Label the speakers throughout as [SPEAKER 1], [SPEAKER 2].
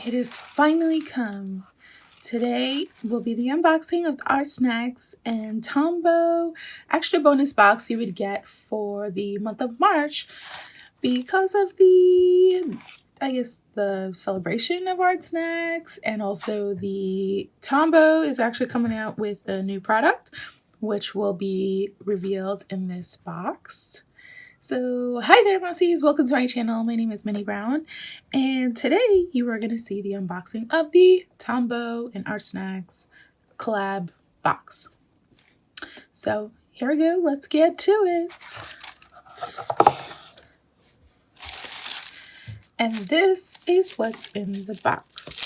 [SPEAKER 1] It has finally come. Today will be the unboxing of the Artsnacks and Tombow extra bonus box you would get for the month of March because of the, the celebration of Artsnacks, and also the Tombow is actually coming out with a new product which will be revealed in this box. So hi there mousies, welcome to my channel. My name is Minnie Brown, and today you are going to see the unboxing of the Tombow and Artsnacks collab box. So here we go, let's get to it. And this is what's in the box.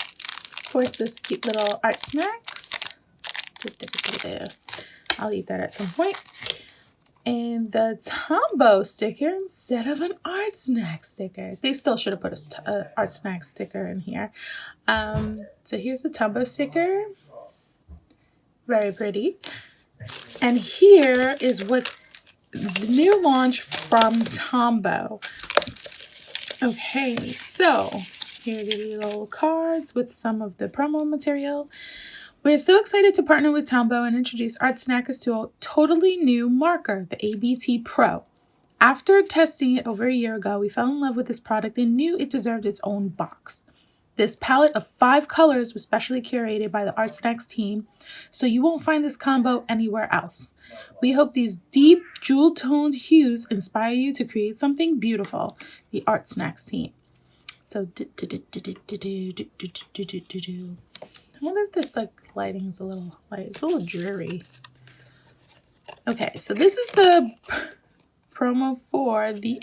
[SPEAKER 1] Of course, this cute little Artsnacks. I'll eat that at some point. And the Tombow sticker instead of an Artsnack sticker. They still should have put a Artsnack sticker in here. So here's the Tombow sticker. Very pretty. And here is what's the new launch from Tombow. Okay, so here are the little cards with some of the promo material. We're so excited to partner with Tombow and introduce Artsnacks to a totally new marker, the ABT Pro. After testing it over a year ago, we fell in love with this product and knew it deserved its own box. This palette of 5 colors was specially curated by the Artsnacks team, so you won't find this combo anywhere else. We hope these deep, jewel-toned hues inspire you to create something beautiful. The Artsnacks team. So, I wonder if this lighting is a little light. It's a little dreary. Okay, so this is the promo for the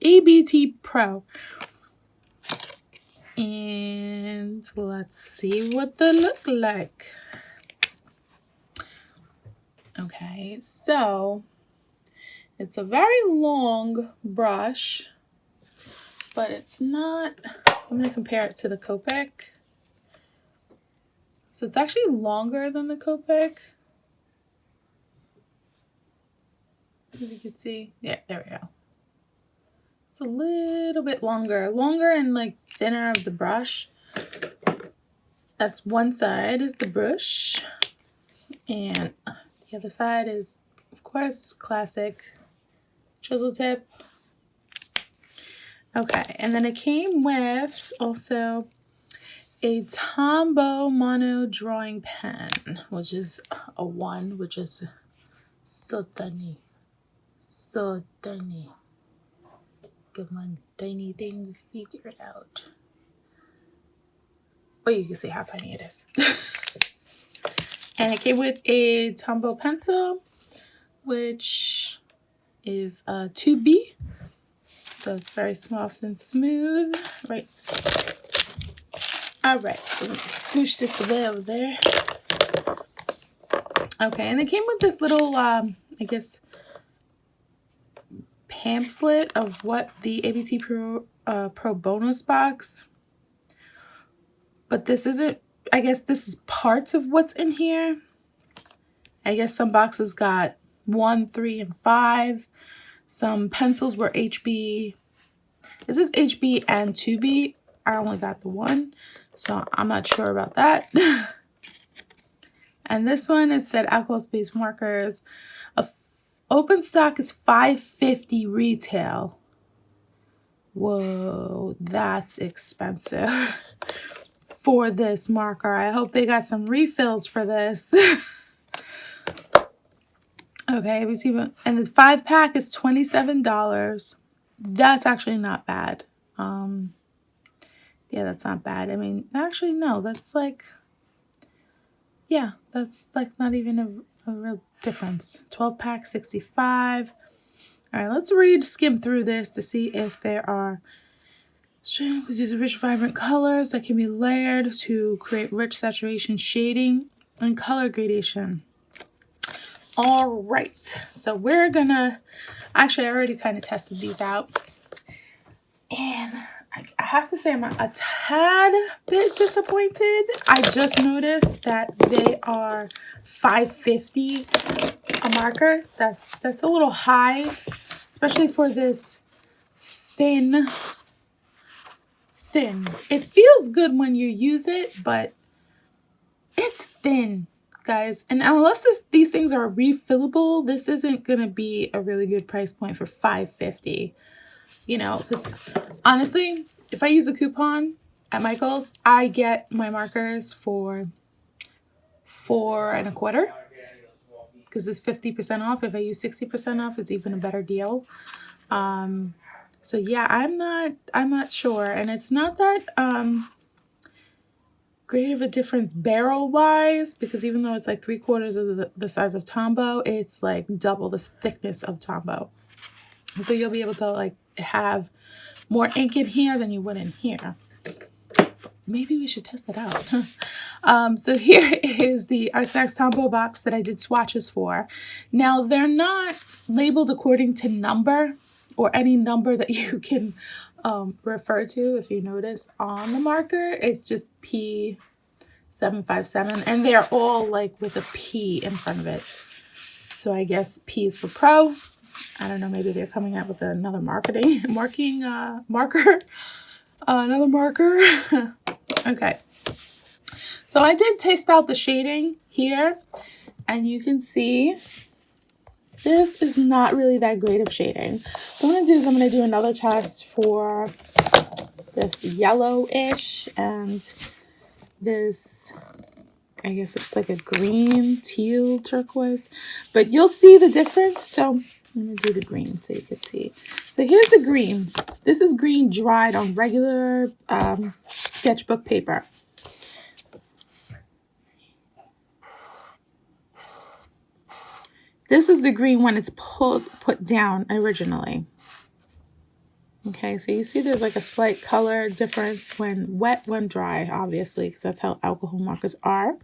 [SPEAKER 1] ABT Pro. And let's see what they look like. Okay, so it's a very long brush, but it's not, so I'm going to compare it to the Copic. So it's actually longer than the Copic. If you can see. Yeah, there we go. It's a little bit longer and thinner of the brush. That's one side is the brush. And the other side is, of course, classic chisel tip. Okay, and then it came with also a Tombow mono drawing pen, which is a 1, which is so tiny. So tiny. Come on, tiny thing, figure it out. But you can see how tiny it is. And it came with a Tombow pencil, which is a 2B. So it's very soft and smooth. Right. Alright, so let me scoosh this away over there. Okay, and it came with this little, pamphlet of what the ABT Pro bonus box. But this isn't, I guess this is parts of what's in here. I guess some boxes got 1, 3, and 5. Some pencils were HB. This is HB and 2B. I only got the 1. So I'm not sure about that. And this one, it said alcohol space markers. Open stock is $5.50 retail. Whoa, that's expensive for this marker. I hope they got some refills for this. Okay, and the 5-pack is $27. That's actually not bad. Yeah, that's not bad. I mean, actually, no, that's that's not even a real difference. 12-pack, $65. All right, let's skim through this to see if there are use rich, vibrant colors that can be layered to create rich saturation, shading, and color gradation. All right, so we're gonna, actually, I already kind of tested these out. And I have to say I'm a tad bit disappointed. I just noticed that they are $5.50 a marker. That's a little high, especially for this thin thin. It feels good when you use it, but it's thin, guys. And unless these things are refillable, this isn't going to be a really good price point for $5.50. You know, because honestly, if I use a coupon at Michael's, I get my markers for $4.25 because it's 50% off. If I use 60% off, it's even a better deal. So yeah, I'm not sure, and it's not that great of a difference barrel wise, because even though it's like 3/4 of the size of Tombow, it's like double the thickness of Tombow. So you'll be able to like have more ink in here than you would in here. Maybe we should test it out. So here is the Artsnacks Tombow box that I did swatches for. Now they're not labeled according to number or any number that you can refer to. If you notice on the marker, it's just P757, and they're all like with a P in front of it. So I guess P is for pro. I don't know, maybe they're coming out with another marker. Another marker. Okay. So I did test out the shading here, and you can see this is not really that great of shading. So what I'm going to do is I'm going to do another test for this yellowish and this, I guess it's like a green, teal, turquoise. But you'll see the difference. So I'm going to do the green so you can see. So here's the green. This is green dried on regular sketchbook paper. This is the green when it's put down originally. Okay, so you see there's like a slight color difference when wet, when dry, obviously, because that's how alcohol markers are.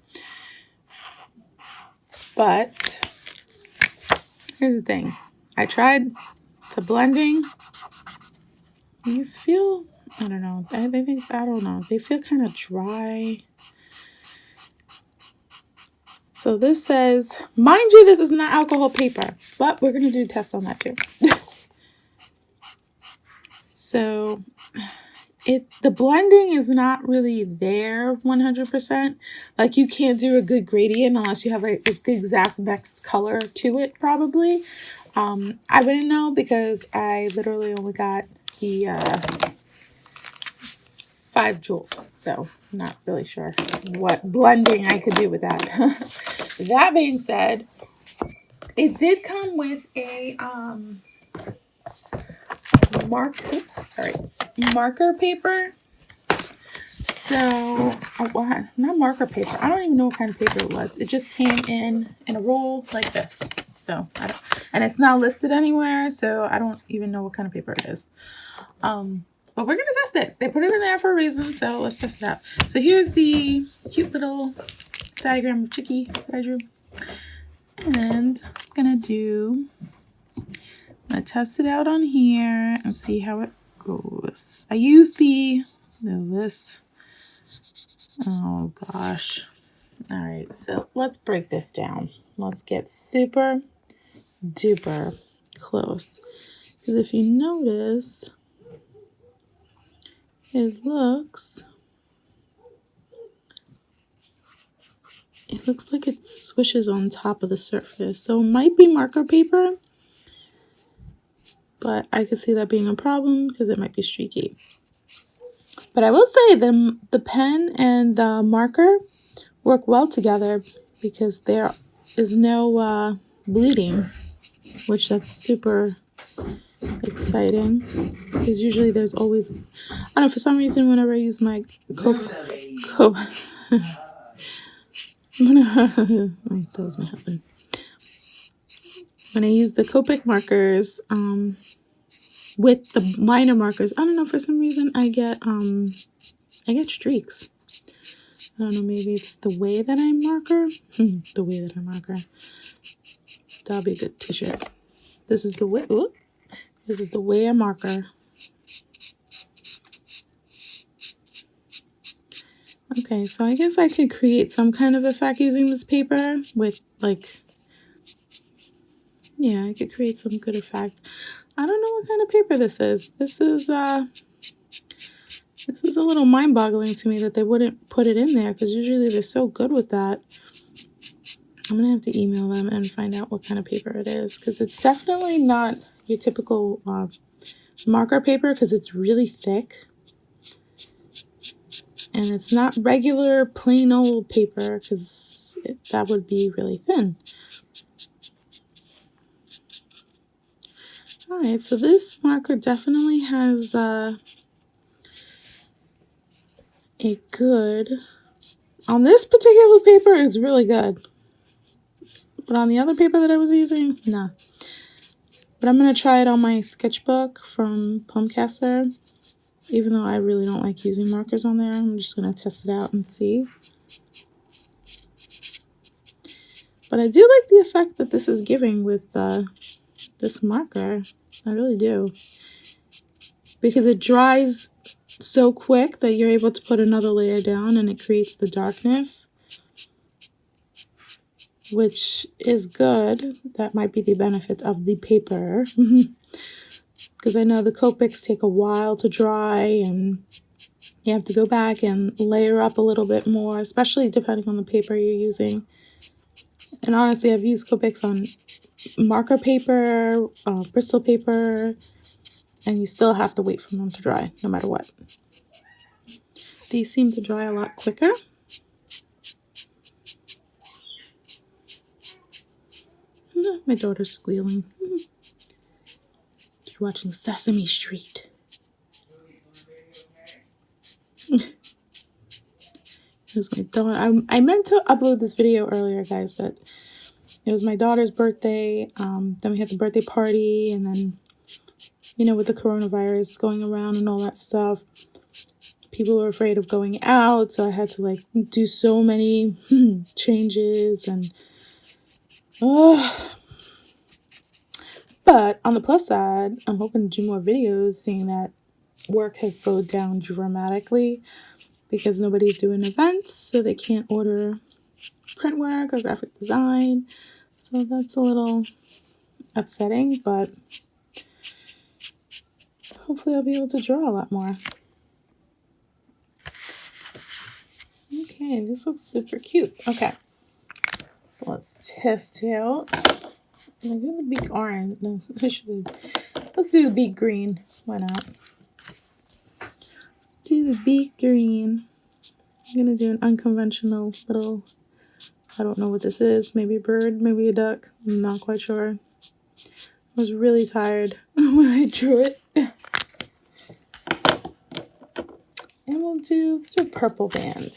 [SPEAKER 1] But here's the thing. I tried the blending. These feel, I don't know. I don't know. They feel kind of dry. So this says, mind you, this is not alcohol paper, but we're going to do a test on that too. So the blending is not really there 100%. Like you can't do a good gradient unless you have like the exact next color to it probably. I wouldn't know because I literally only got the 5 joules. So I'm not really sure what blending I could do with that. That being said, it did come with a marker paper. So, not marker paper. I don't even know what kind of paper it was. It just came in a roll like this. So, and it's not listed anywhere, so I don't even know what kind of paper it is. But we're going to test it. They put it in there for a reason, so let's test it out. So here's the cute little diagram of Chicky that I drew. And I'm going to test it out on here and see how it goes. I use oh gosh. All right, so let's break this down. Let's get super duper close. Because if you notice, it looks like it swishes on top of the surface. So it might be marker paper, but I could see that being a problem because it might be streaky. But I will say the pen and the marker work well together because there is no bleeding, which that's super exciting. Because usually there's always, I don't know, for some reason whenever I use my that was my husband. When I use the Copic markers with the liner markers, I don't know, for some reason I get streaks. I don't know, maybe it's the way that I marker. The way that I marker. That'll be a good t-shirt. This is the way. Ooh, this is the way I marker. Okay, so I guess I could create some kind of effect using this paper with like, yeah, I could create some good effect. I don't know what kind of paper this is. This is This is a little mind-boggling to me that they wouldn't put it in there, because usually they're so good with that. I'm going to have to email them and find out what kind of paper it is, because it's definitely not your typical marker paper, because it's really thick. And it's not regular plain old paper, because that would be really thin. Alright, so this marker definitely has a good... On this particular paper, it's really good. But on the other paper that I was using, nah. But I'm going to try it on my sketchbook from Plumcaster. Even though I really don't like using markers on there, I'm just going to test it out and see. But I do like the effect that this is giving with this marker. I really do. Because it dries so quick that you're able to put another layer down and it creates the darkness, which is good. That might be the benefit of the paper. Because I know the Copics take a while to dry and you have to go back and layer up a little bit more, especially depending on the paper you're using. And honestly, I've used Copics on marker paper, Bristol paper, and you still have to wait for them to dry, no matter what. These seem to dry a lot quicker. My daughter's squealing. She's watching Sesame Street. It was my daughter. I meant to upload this video earlier, guys, but it was my daughter's birthday. Then we had the birthday party, and then, you know, with the coronavirus going around and all that stuff, people were afraid of going out, so I had to like do so many changes and but on the plus side, I'm hoping to do more videos, seeing that work has slowed down dramatically because nobody's doing events, so they can't order print work or graphic design. So that's a little upsetting, but hopefully I'll be able to draw a lot more. Okay, this looks super cute. Okay, so let's test it out. Am I doing the beak orange? No, I should. Let's do the beak green. Why not? Let's do the beak green. I'm gonna do an unconventional little, I don't know what this is. Maybe a bird, maybe a duck. I'm not quite sure. I was really tired when I drew it. And let's do a purple band.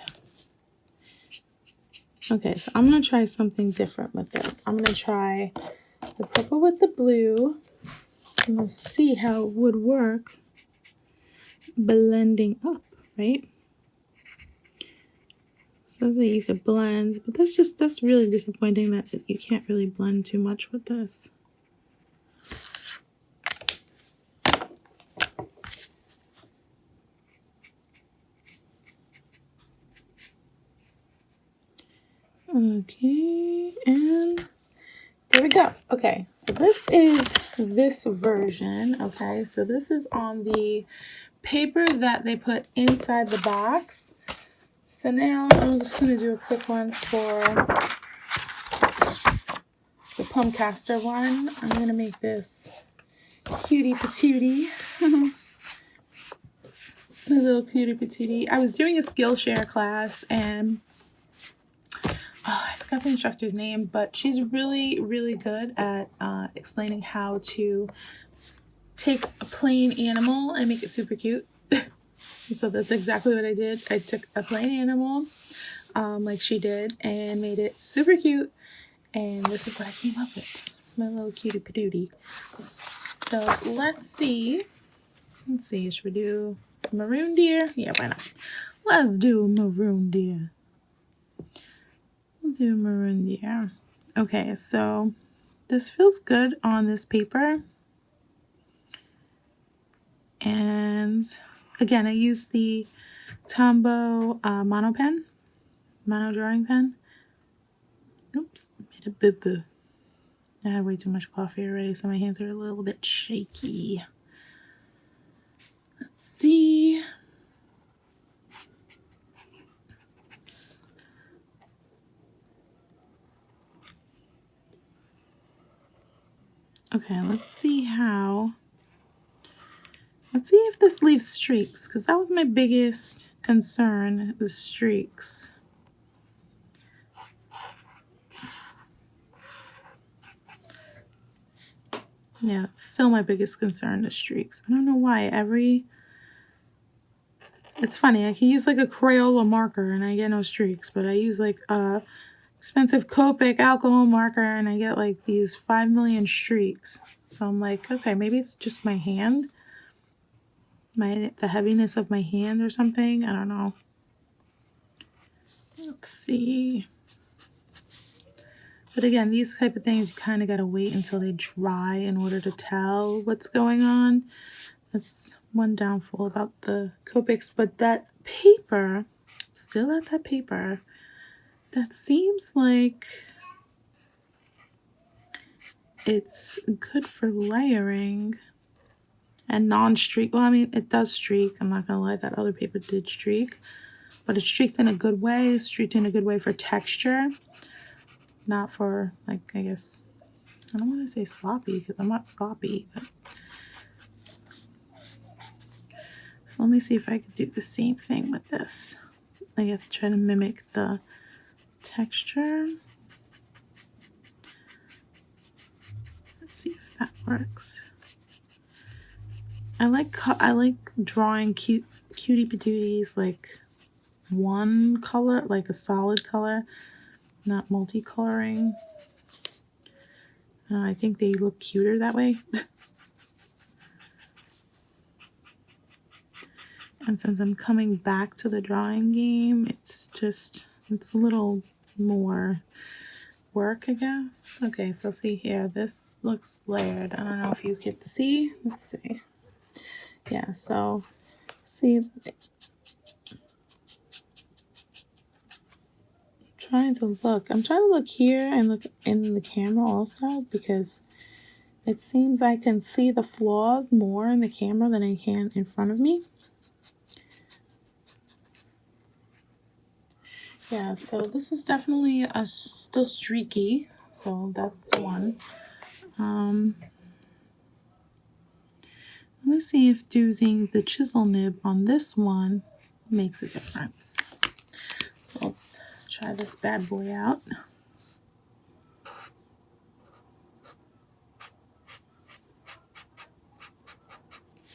[SPEAKER 1] Okay, so I'm gonna try something different with this. I'm gonna try the purple with the blue. And let's see how it would work blending up, right? Says that you could blend, but that's really disappointing that you can't really blend too much with this. Okay, and there we go. Okay, so this is this version. Okay, so this is on the paper that they put inside the box. So now I'm just going to do a quick one for the Plumcaster one. I'm going to make this Cutie Patootie. The little Cutie Patootie. I was doing a Skillshare class and I forgot the instructor's name, but she's really, really good at explaining how to take a plain animal and make it super cute. So that's exactly what I did. I took a plain animal, like she did, and made it super cute. And this is what I came up with. My little Cutie Patootie. So let's see. Should we do maroon deer? Yeah, why not? Let's do a maroon deer. We'll do a maroon deer. Okay, so this feels good on this paper. And again, I used the Tombow mono drawing pen. Oops, made a boo-boo. I had way too much coffee already, so my hands are a little bit shaky. Let's see. Okay, let's see if this leaves streaks, because that was my biggest concern, the streaks. Yeah, it's still my biggest concern, the streaks. I don't know why it's funny, I can use like a Crayola marker and I get no streaks, but I use like a expensive Copic alcohol marker and I get like these 5 million streaks. So I'm like, okay, maybe it's just my hand, the heaviness of my hand or something. I don't know. Let's see. But again, these type of things, you kind of got to wait until they dry in order to tell what's going on. That's one downfall about the Copics. But that paper, still at that paper, that seems like it's good for layering and non-streak. Well, I mean, it does streak. I'm not going to lie, that other paper did streak. But it streaked in a good way. It streaked in a good way for texture. Not for, like, I guess, I don't want to say sloppy because I'm not sloppy. But so let me see if I could do the same thing with this. I guess try to mimic the texture. Let's see if that works. I like drawing cutie patooties like one color, like a solid color, not multicoloring. I think they look cuter that way. And since I'm coming back to the drawing game, it's a little more work, I guess. Okay, so see here, this looks layered. I don't know if you could see. Let's see. Yeah, so see, I'm trying to look here and look in the camera also, because it seems I can see the flaws more in the camera than I can in front of me. Yeah, so this is definitely still streaky, so that's one. Let me see if using the chisel nib on this one makes a difference. So let's try this bad boy out.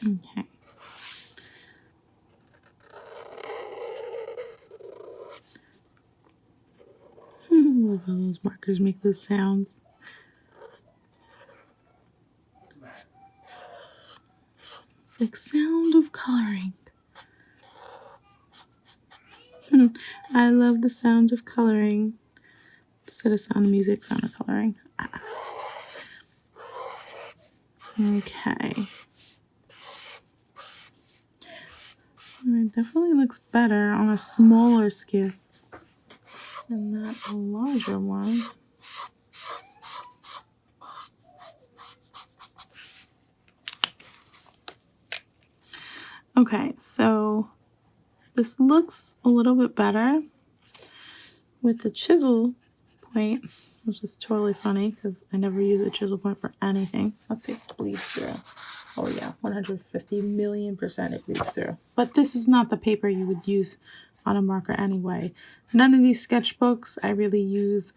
[SPEAKER 1] Okay. Love how those markers make those sounds. It's like sound of coloring. I love the sound of coloring. Instead of sound of music, sound of coloring. Okay. It definitely looks better on a smaller scale than that larger one. Okay, so this looks a little bit better with the chisel point, which is totally funny because I never use a chisel point for anything. Let's see if it bleeds through. Oh yeah, 150 million% it bleeds through. But this is not the paper you would use on a marker anyway. None of these sketchbooks I really use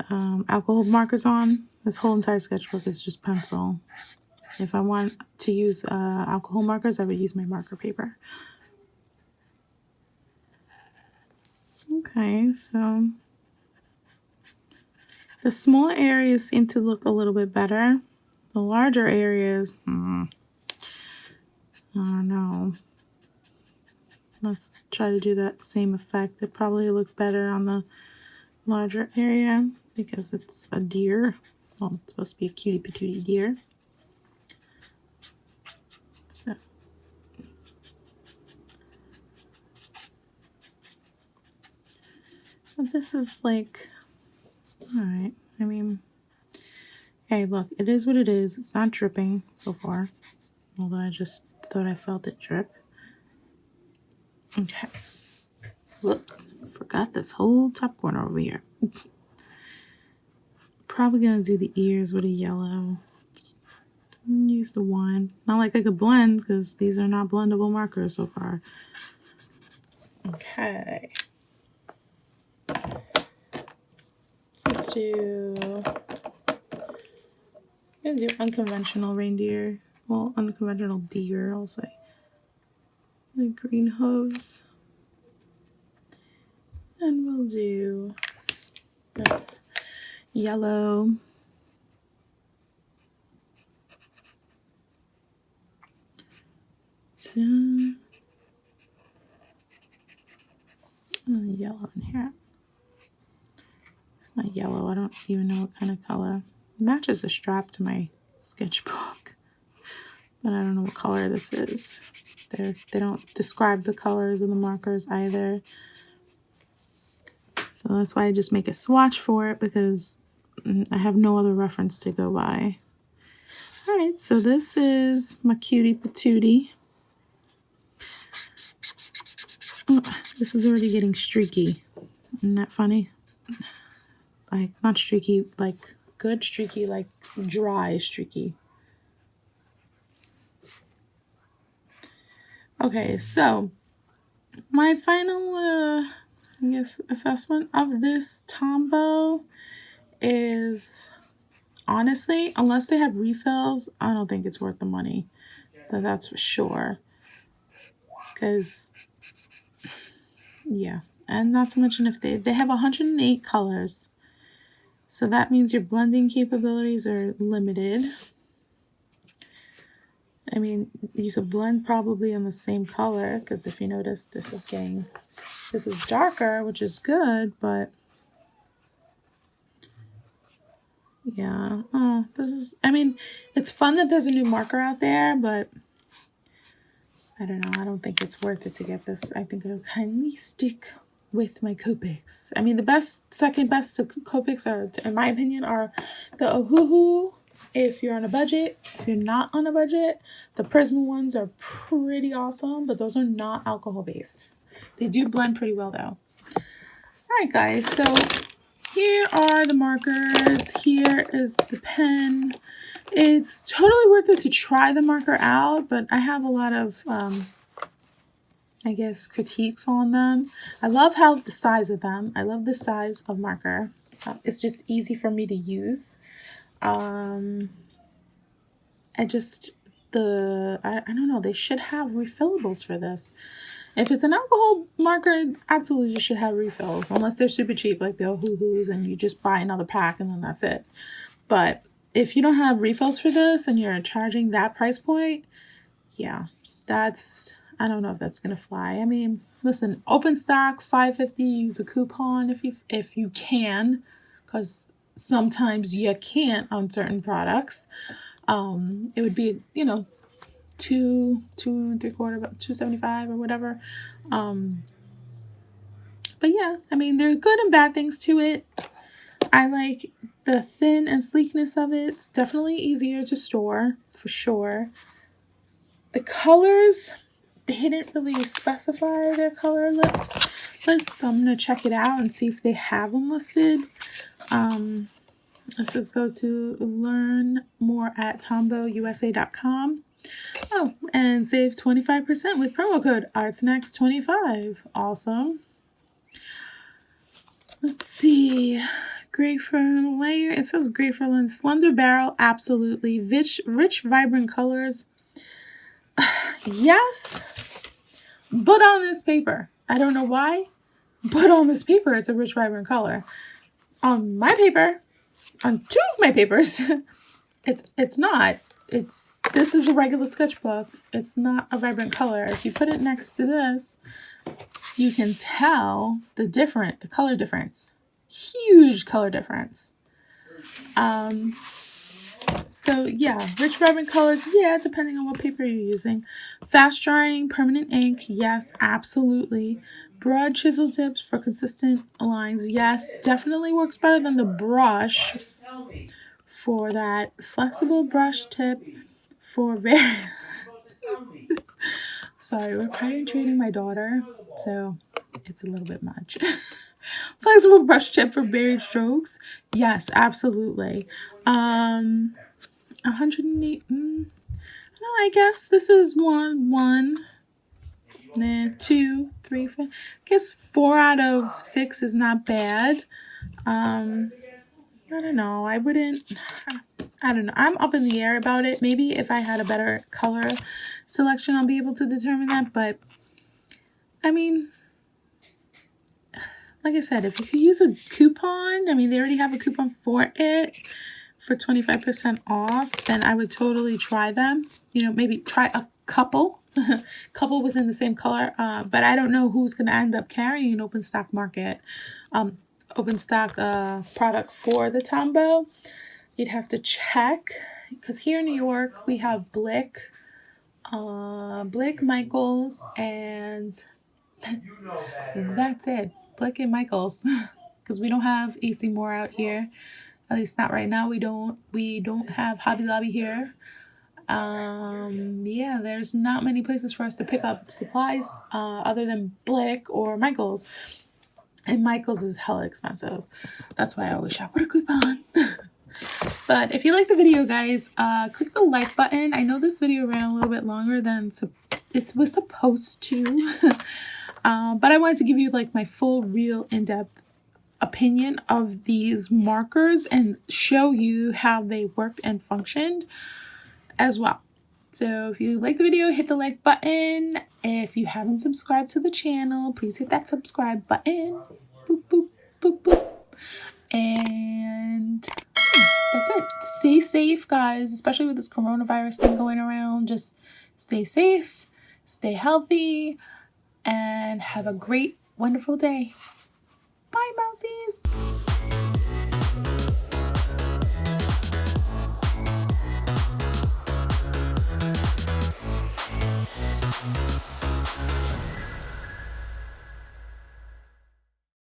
[SPEAKER 1] alcohol markers on. This whole entire sketchbook is just pencil. If I want to use alcohol markers, I would use my marker paper. Okay, so the smaller areas seem to look a little bit better. The larger areas, I don't know. Let's try to do that same effect. It probably look better on the larger area because it's a deer. Well, it's supposed to be a cutie patootie deer. So. But this is like, alright, I mean, hey, look, it is what it is. It's not dripping so far, although I just thought I felt it drip. Okay. Whoops, forgot this whole top corner over here. Probably gonna do the ears with a yellow. Use the one. Not like I could blend because these are not blendable markers so far. Okay. So let's do. I'm gonna do unconventional reindeer. Well, unconventional deer, I'll say. The green hooves. And we'll do this yellow. Yellow in here. It's not yellow. I don't even know what kind of color. It matches the strap to my sketchbook, but I don't know what color this is. They don't describe the colors of the markers either. So that's why I just make a swatch for it, because I have no other reference to go by. All right, so this is my Cutie Patootie. Oh, this is already getting streaky. Isn't that funny? Like, not streaky, like good streaky, like dry streaky. Okay, so my final, I guess, assessment of this Tombow is, honestly, unless they have refills, I don't think it's worth the money. That's for sure. Because, yeah. And not to mention, if they have 108 colors. So that means your blending capabilities are limited. I mean, you could blend probably in the same color, because if you notice, this is darker, which is good, but yeah. Oh, I mean, it's fun that there's a new marker out there, but I don't know. I don't think it's worth it to get this. I think it'll kindly stick with my Copics. I mean, the second best Copics are, in my opinion, are the Ohuhu. If you're on a budget, if you're not on a budget, the Prisma ones are pretty awesome, but those are not alcohol based. They do blend pretty well though. All right, guys. So here are the markers. Here is the pen. It's totally worth it to try the marker out, but I have a lot of, I guess, critiques on them. I love the size of them. I love the size of marker. It's just easy for me to use. I don't know, they should have refillables for this. If it's an alcohol marker, absolutely you should have refills, unless they're super cheap, like the Ohuhus, and you just buy another pack and then that's it. But if you don't have refills for this and you're charging that price point, yeah, I don't know if that's gonna fly. I mean, listen, open stock, $5.50, use a coupon if you can, because sometimes you can't on certain products. It would be, $2 and $3/4, about $2.75 or whatever. But yeah, I mean, there are good and bad things to it. I like the thin and sleekness of it. It's definitely easier to store, for sure. The colors, they didn't really specify their color lists, but so I'm going to check it out and see if they have them listed. Let's just go to learn more at tombowusa.com. Oh, and save 25% with promo code Artsnacks25. Awesome. Let's see. Grapefruit layer. It says grapefruit slender barrel. Absolutely. Rich, vibrant colors. Yes, but on this paper. I don't know why, but on this paper, it's a rich, vibrant color. On my paper, on two of my papers, it's not. This is a regular sketchbook. It's not a vibrant color. If you put it next to this, you can tell the color difference. Huge color difference. So yeah, rich vibrant colors, yeah, depending on what paper you're using. Fast drying, permanent ink, yes, absolutely. Broad chisel tips for consistent lines, yes, definitely works better than the brush for that flexible brush tip for very... Sorry, we're potty training my daughter, so it's a little bit much. Flexible brush tip for buried strokes. Yes, absolutely. 108. No, I guess this is one. Nah, 2, 3, 4. I guess 4 out of 6 is not bad. I don't know. I don't know. I'm up in the air about it. Maybe if I had a better color selection, I'll be able to determine that. But I mean, like I said, if you could use a coupon, I mean, they already have a coupon for it for 25% off, then I would totally try them. You know, maybe try a couple within the same color. But I don't know who's going to end up carrying an open stock product for the Tombow. You'd have to check, because here in New York we have Blick, Michaels, and that's it. Blick and Michaels, because we don't have AC Moore out here. At least not right now. We don't have Hobby Lobby here. Yeah, there's not many places for us to pick up supplies other than Blick or Michaels. And Michaels is hella expensive. That's why I always shop with a coupon. But if you like the video, guys, click the like button. I know this video ran a little bit longer than it was supposed to. But I wanted to give you like my full, real, in-depth opinion of these markers and show you how they worked and functioned as well. So if you like the video, hit the like button. If you haven't subscribed to the channel, please hit that subscribe button. Boop, boop, boop, boop. And that's it. Stay safe, guys, especially with this coronavirus thing going around. Just stay safe, stay healthy, and have a great, wonderful day. Bye, mousies.